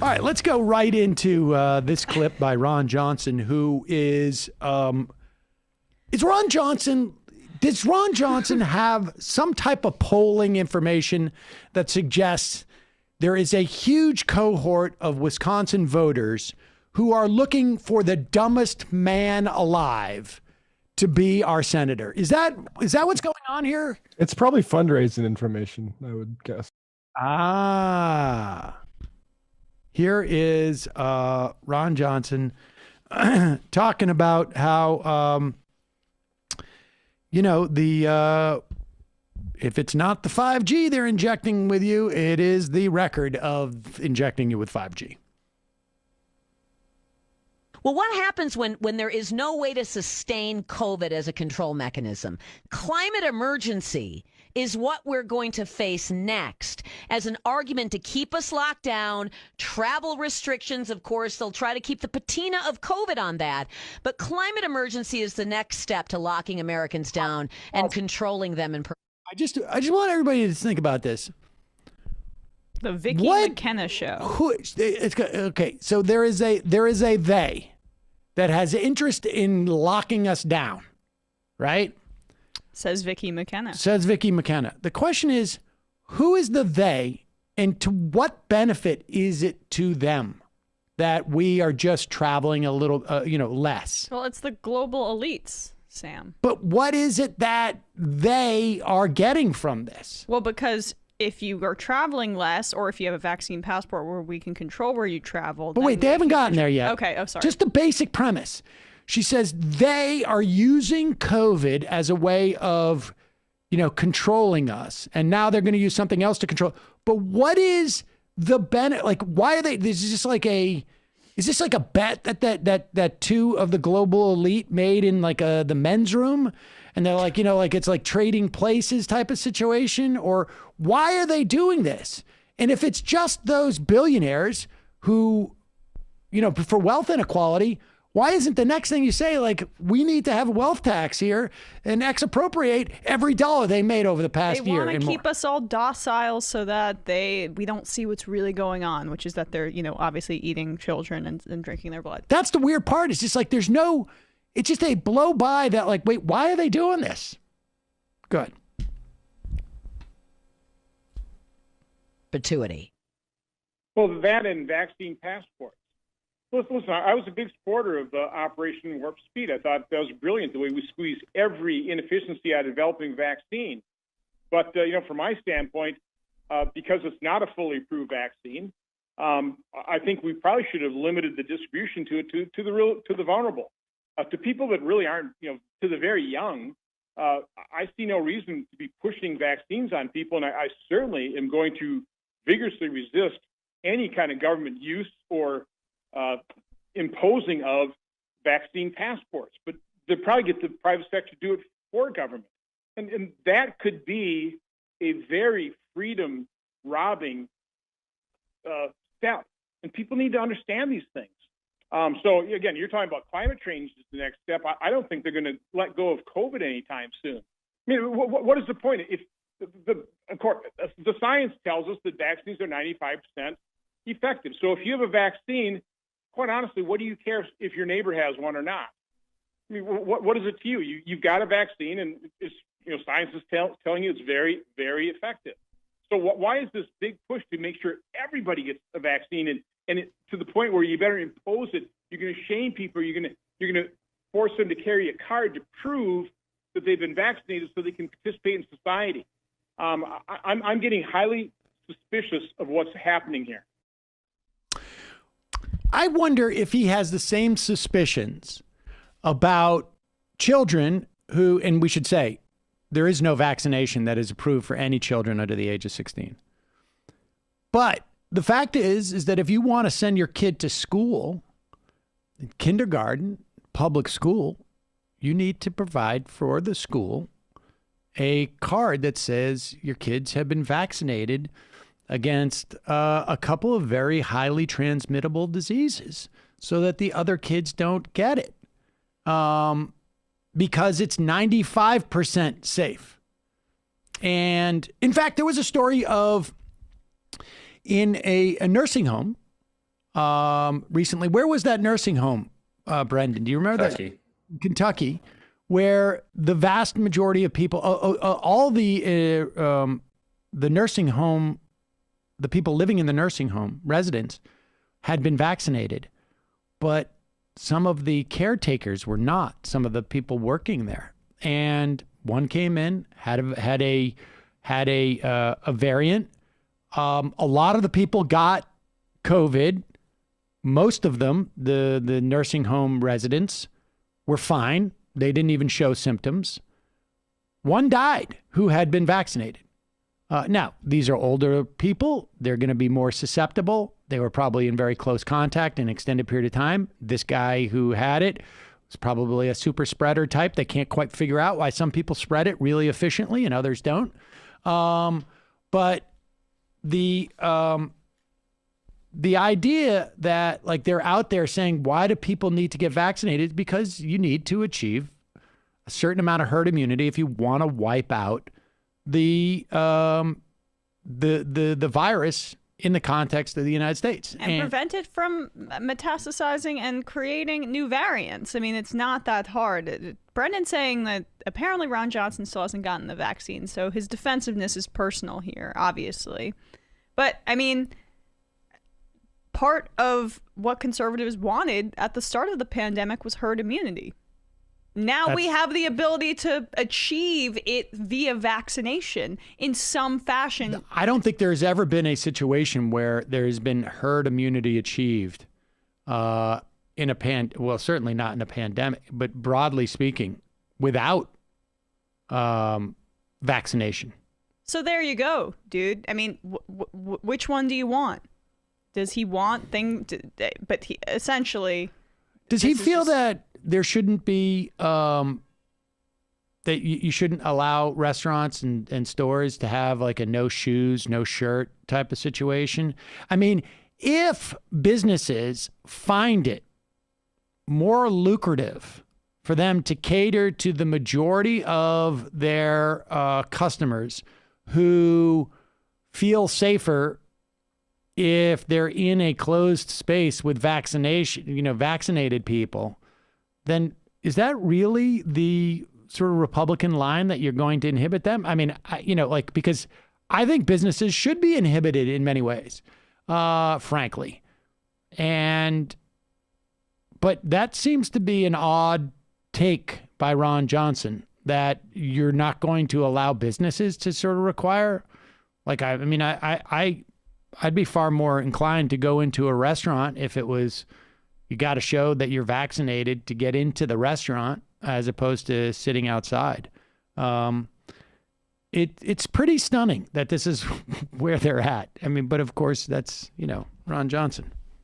All right, let's go right into this clip by Ron Johnson, who is Ron Johnson. Does Ron Johnson have some type of polling information that suggests there is a huge cohort of Wisconsin voters who are looking for the dumbest man alive to be our senator? Is that what's going on here? It's probably fundraising information, I would guess. Here is Ron Johnson talking about how, if it's not the 5G they're injecting with you, it is the record of injecting you with 5G. Well, what happens when there is no way to sustain COVID as a control mechanism? Climate emergency is what we're going to face next as an argument to keep us locked down. Travel restrictions, of course, they'll try to keep the patina of COVID on that. But climate emergency is the next step to locking Americans down and controlling them. I just want everybody to think about this. The Vicky McKenna show. Okay, so there is a they that has interest in locking us down, right? Says Vicky McKenna. The question is, who is the they, and to what benefit is it to them that we are just traveling a little, less? Well, it's the global elites, Sam. But what is it that they are getting from this? Well, because if you are traveling less, or if you have a vaccine passport where we can control where you travel. But wait, they haven't gotten there yet. Okay, sorry. Just the basic premise. She says they are using COVID as a way of, controlling us. And now they're going to use something else to control. But what is the benefit? Like, why are they, is this like a bet that two of the global elite made in the men's room? And they're like, it's like trading places type of situation? Or why are they doing this? And if it's just those billionaires who, for wealth inequality, why isn't the next thing you say, we need to have a wealth tax here and expropriate every dollar they made over the past year? They want to keep us all docile so that we don't see what's really going on, which is that they're, obviously eating children and drinking their blood. That's the weird part. It's just it's just they blow by that, wait, why are they doing this? Good. Perpetuity. Well, that and vaccine passports. Listen, I was a big supporter of Operation Warp Speed. I thought that was brilliant, the way we squeezed every inefficiency out of developing vaccine. But, from my standpoint, because it's not a fully approved vaccine, I think we probably should have limited the distribution to the vulnerable. To people that really aren't, to the very young, I see no reason to be pushing vaccines on people, and I certainly am going to vigorously resist any kind of government use or imposing of vaccine passports. But they'll probably get the private sector to do it for government. And that could be a very freedom-robbing step. And people need to understand these things. So, again, you're talking about climate change is the next step. I don't think they're going to let go of COVID anytime soon. I mean, what is the point? If of course, the science tells us that vaccines are 95% effective. So if you have a vaccine, quite honestly, what do you care if your neighbor has one or not? I mean, what is it to you? You've got a vaccine, and it's, science is telling you it's very, very effective. So why is this big push to make sure everybody gets a vaccine, and to the point where you better impose it? You're going to shame people. You're going to force them to carry a card to prove that they've been vaccinated so they can participate in society. I'm getting highly suspicious of what's happening here. I wonder if he has the same suspicions about children who, and we should say, there is no vaccination that is approved for any children under the age of 16. But the fact is that if you want to send your kid to school, kindergarten, public school, you need to provide for the school a card that says your kids have been vaccinated against a couple of very highly transmittable diseases so that the other kids don't get it. Because it's 95% safe. And in fact, there was a story of in a nursing home recently. Where was that nursing home, Brendan? Do you remember Kentucky. that? Kentucky, where the vast majority of people, all the nursing home, the people living in the nursing home, residents, had been vaccinated, but some of the caretakers were not. Some of the people working there, and one came in, had a variant. A lot of the people got COVID. Most of them, the nursing home residents, were fine. They didn't even show symptoms. One died who had been vaccinated. Now, these are older people. They're going to be more susceptible. They were probably in very close contact an extended period of time. This guy who had it was probably a super spreader type. They can't quite figure out why some people spread it really efficiently and others don't. But the idea that like they're out there saying, why do people need to get vaccinated? Because you need to achieve a certain amount of herd immunity if you want to wipe out the virus in the context of the United States and prevent it from metastasizing and creating new variants. I mean, it's not that hard. Brendan's saying that apparently Ron Johnson still hasn't gotten the vaccine, so his defensiveness is personal here, obviously. But I mean, part of what conservatives wanted at the start of the pandemic was herd immunity. Now we have the ability to achieve it via vaccination in some fashion. I don't think there's ever been a situation where there's been herd immunity achieved well, certainly not in a pandemic, but broadly speaking, without vaccination. So there you go, dude. I mean, which one do you want? Does he want essentially... Does he feel that there shouldn't be, that you shouldn't allow restaurants and stores to have like a no shoes, no shirt type of situation? I mean, if businesses find it more lucrative for them to cater to the majority of their customers who feel safer if they're in a closed space with vaccinated people, then is that really the sort of Republican line that you're going to inhibit them? I mean, because I think businesses should be inhibited in many ways, frankly. But that seems to be an odd take by Ron Johnson, that you're not going to allow businesses to sort of require, I'd be far more inclined to go into a restaurant if it was, you got to show that you're vaccinated to get into the restaurant as opposed to sitting outside. It's pretty stunning that this is where they're at. I mean, but of course that's, Ron Johnson.